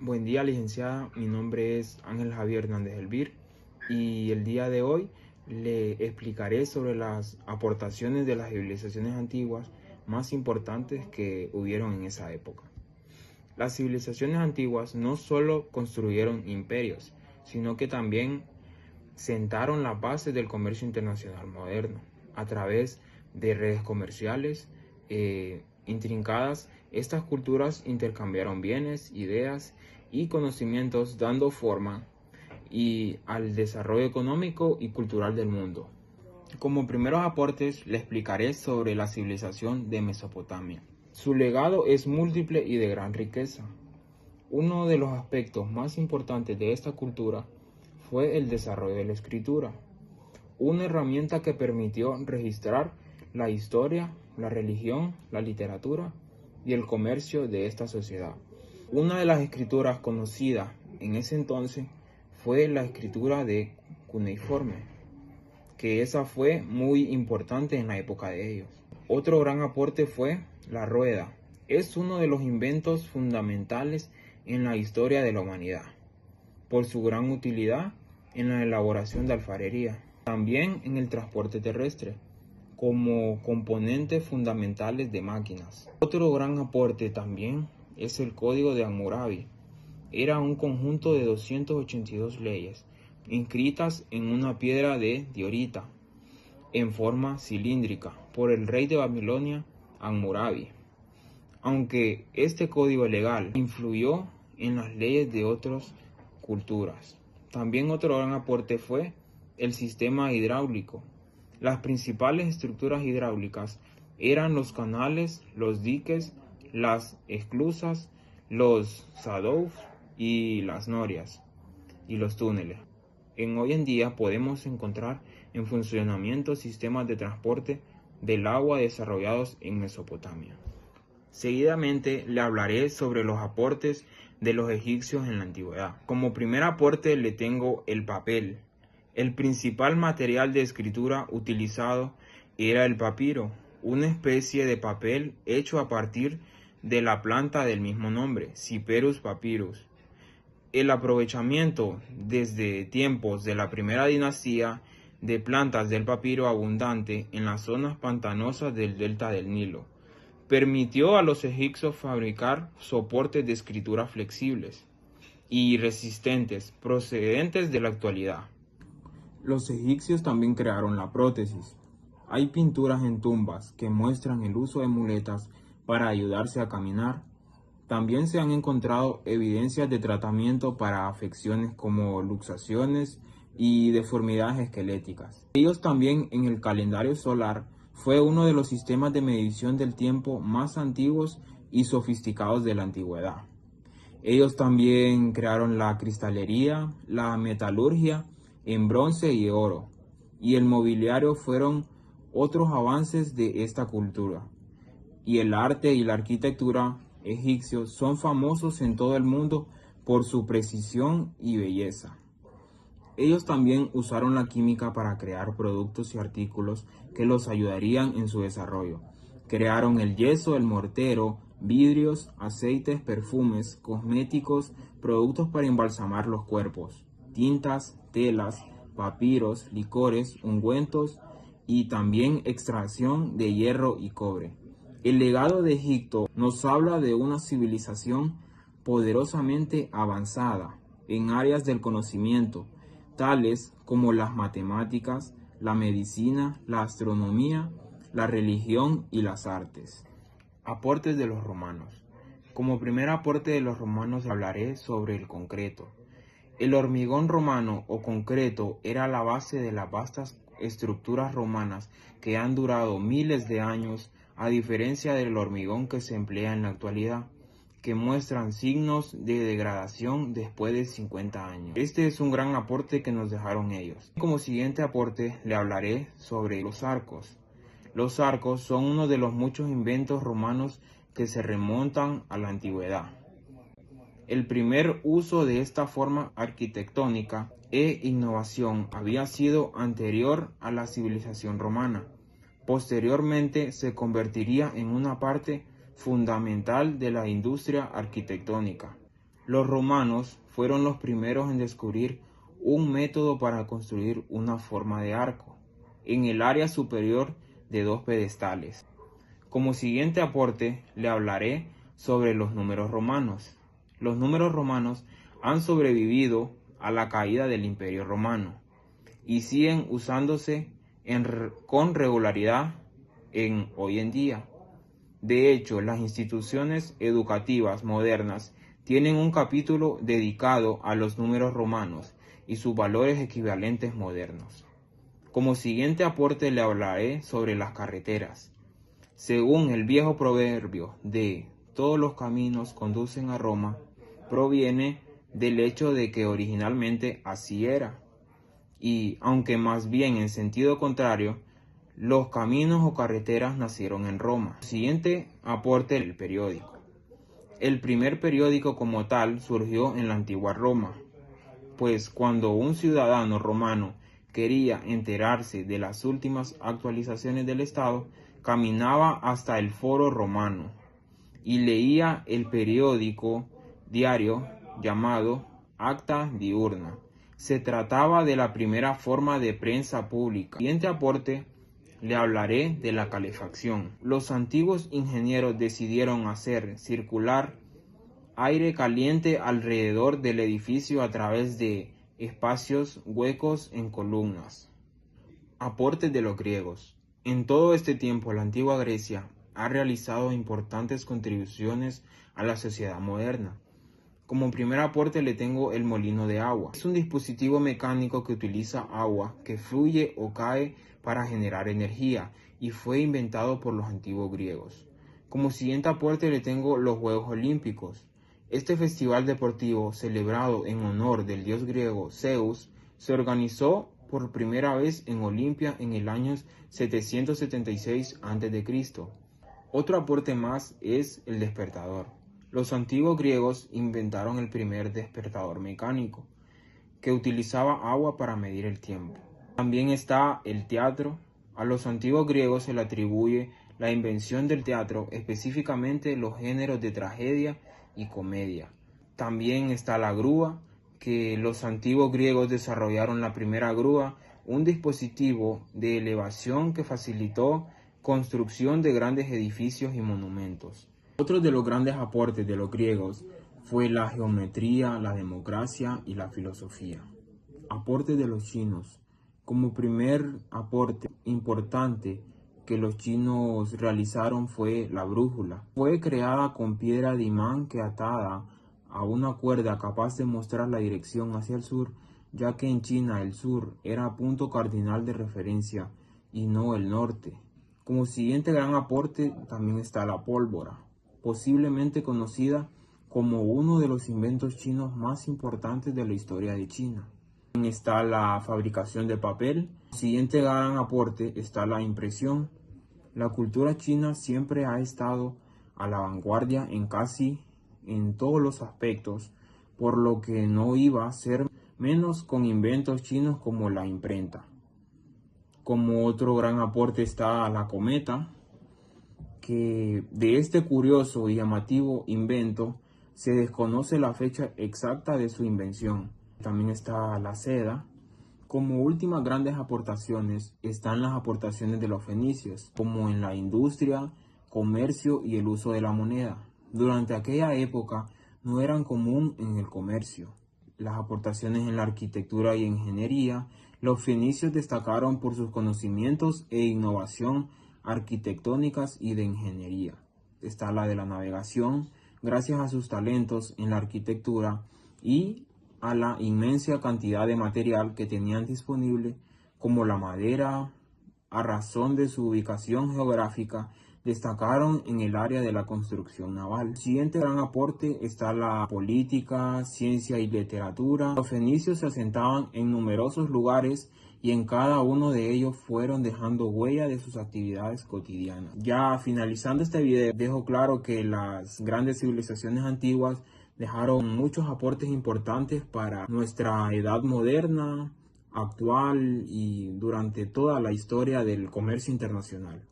Buen día, licenciada. Mi nombre es Ángel Javier Hernández Elvir y el día de hoy le explicaré sobre las aportaciones de las civilizaciones antiguas más importantes que hubieron en esa época. Las civilizaciones antiguas no solo construyeron imperios, sino que también sentaron las bases del comercio internacional moderno a través de redes comerciales intrincadas. Estas culturas intercambiaron bienes, ideas y conocimientos, dando forma al desarrollo económico y cultural del mundo. Como primeros aportes le explicaré sobre la civilización de Mesopotamia. Su legado es múltiple y de gran riqueza. Uno de los aspectos más importantes de esta cultura fue el desarrollo de la escritura, una herramienta que permitió registrar la historia, la religión, la literatura y el comercio de esta sociedad. Una de las escrituras conocidas en ese entonces fue la escritura de cuneiforme, que esa fue muy importante en la época de ellos. Otro gran aporte fue la rueda. Es uno de los inventos fundamentales en la historia de la humanidad, por su gran utilidad en la elaboración de alfarería, también en el transporte terrestre, como componentes fundamentales de máquinas. Otro gran aporte también es el Código de Hammurabi. Era un conjunto de 282 leyes, inscritas en una piedra de diorita, en forma cilíndrica, por el rey de Babilonia, Hammurabi. Aunque este código legal influyó en las leyes de otras culturas. También otro gran aporte fue el sistema hidráulico. Las principales estructuras hidráulicas eran los canales, los diques, las esclusas, los zadouf y las norias y los túneles. Hoy en día podemos encontrar en funcionamiento sistemas de transporte del agua desarrollados en Mesopotamia. Seguidamente le hablaré sobre los aportes de los egipcios en la antigüedad. Como primer aporte le tengo el papel. El principal material de escritura utilizado era el papiro, una especie de papel hecho a partir de la planta del mismo nombre, Cyperus papyrus. El aprovechamiento desde tiempos de la primera dinastía de plantas del papiro abundante en las zonas pantanosas del delta del Nilo permitió a los egipcios fabricar soportes de escritura flexibles y resistentes procedentes de la actualidad. Los egipcios también crearon la prótesis. Hay pinturas en tumbas que muestran el uso de muletas para ayudarse a caminar. También se han encontrado evidencias de tratamiento para afecciones como luxaciones y deformidades esqueléticas. Ellos también en el calendario solar fue uno de los sistemas de medición del tiempo más antiguos y sofisticados de la antigüedad. Ellos también crearon la cristalería, la metalurgia en bronce y oro, y el mobiliario fueron otros avances de esta cultura. Y el arte y la arquitectura egipcios son famosos en todo el mundo por su precisión y belleza. Ellos también usaron la química para crear productos y artículos que los ayudarían en su desarrollo. Crearon el yeso, el mortero, vidrios, aceites, perfumes, cosméticos, productos para embalsamar los cuerpos, tintas, telas, papiros, licores, ungüentos y también extracción de hierro y cobre. El legado de Egipto nos habla de una civilización poderosamente avanzada en áreas del conocimiento, tales como las matemáticas, la medicina, la astronomía, la religión y las artes. Aportes de los romanos. Como primer aporte de los romanos hablaré sobre el concreto. El hormigón romano o concreto era la base de las vastas estructuras romanas que han durado miles de años, a diferencia del hormigón que se emplea en la actualidad, que muestran signos de degradación después de 50 años. Este es un gran aporte que nos dejaron ellos. Como siguiente aporte le hablaré sobre los arcos. Los arcos son uno de los muchos inventos romanos que se remontan a la antigüedad. El primer uso de esta forma arquitectónica e innovación había sido anterior a la civilización romana. Posteriormente se convertiría en una parte fundamental de la industria arquitectónica. Los romanos fueron los primeros en descubrir un método para construir una forma de arco en el área superior de 2 pedestales. Como siguiente aporte le hablaré sobre los números romanos. Los números romanos han sobrevivido a la caída del Imperio Romano y siguen usándose con regularidad hoy en día. De hecho, las instituciones educativas modernas tienen un capítulo dedicado a los números romanos y sus valores equivalentes modernos. Como siguiente aporte le hablaré sobre las carreteras. Según el viejo proverbio de todos los caminos conducen a Roma, proviene del hecho de que originalmente así era. Y, aunque más bien en sentido contrario, los caminos o carreteras nacieron en Roma. Siguiente aporte, el periódico. El primer periódico como tal surgió en la antigua Roma, pues cuando un ciudadano romano quería enterarse de las últimas actualizaciones del Estado, caminaba hasta el foro romano y leía el periódico diario llamado Acta Diurna. Se trataba de la primera forma de prensa pública. Siguiente aporte, le hablaré de la calefacción. Los antiguos ingenieros decidieron hacer circular aire caliente alrededor del edificio a través de espacios huecos en columnas. Aportes de los griegos. En todo este tiempo, la antigua Grecia ha realizado importantes contribuciones a la sociedad moderna. Como primer aporte le tengo el molino de agua. Es un dispositivo mecánico que utiliza agua que fluye o cae para generar energía y fue inventado por los antiguos griegos. Como siguiente aporte le tengo los Juegos Olímpicos. Este festival deportivo, celebrado en honor del dios griego Zeus, se organizó por primera vez en Olimpia en el año 776 a.C. Otro aporte más es el despertador. Los antiguos griegos inventaron el primer despertador mecánico, que utilizaba agua para medir el tiempo. También está el teatro. A los antiguos griegos se le atribuye la invención del teatro, específicamente los géneros de tragedia y comedia. También está la grúa, que los antiguos griegos desarrollaron la primera grúa, un dispositivo de elevación que facilitó construcción de grandes edificios y monumentos. Otro de los grandes aportes de los griegos fue la geometría, la democracia y la filosofía. Aporte de los chinos. Como primer aporte importante que los chinos realizaron fue la brújula. Fue creada con piedra de imán que atada a una cuerda capaz de mostrar la dirección hacia el sur, ya que en China el sur era punto cardinal de referencia y no el norte. Como siguiente gran aporte también está la pólvora, posiblemente conocida como uno de los inventos chinos más importantes de la historia de China. También está la fabricación de papel. Siguiente gran aporte está la impresión. La cultura china siempre ha estado a la vanguardia en todos los aspectos, por lo que no iba a ser menos con inventos chinos como la imprenta. Como otro gran aporte está la cometa, que de este curioso y llamativo invento se desconoce la fecha exacta de su invención. También está la seda. Como últimas grandes aportaciones están las aportaciones de los fenicios, como en la industria, comercio y el uso de la moneda. Durante aquella época no eran común en el comercio. Las aportaciones en la arquitectura y ingeniería. Los fenicios destacaron por sus conocimientos e innovación arquitectónicas y de ingeniería. Está la de la navegación, gracias a sus talentos en la arquitectura y a la inmensa cantidad de material que tenían disponible, como la madera, a razón de su ubicación geográfica, destacaron en el área de la construcción naval. El siguiente gran aporte está la política, ciencia y literatura. Los fenicios se asentaban en numerosos lugares y en cada uno de ellos fueron dejando huella de sus actividades cotidianas. Ya finalizando este video, dejo claro que las grandes civilizaciones antiguas dejaron muchos aportes importantes para nuestra edad moderna, actual y durante toda la historia del comercio internacional.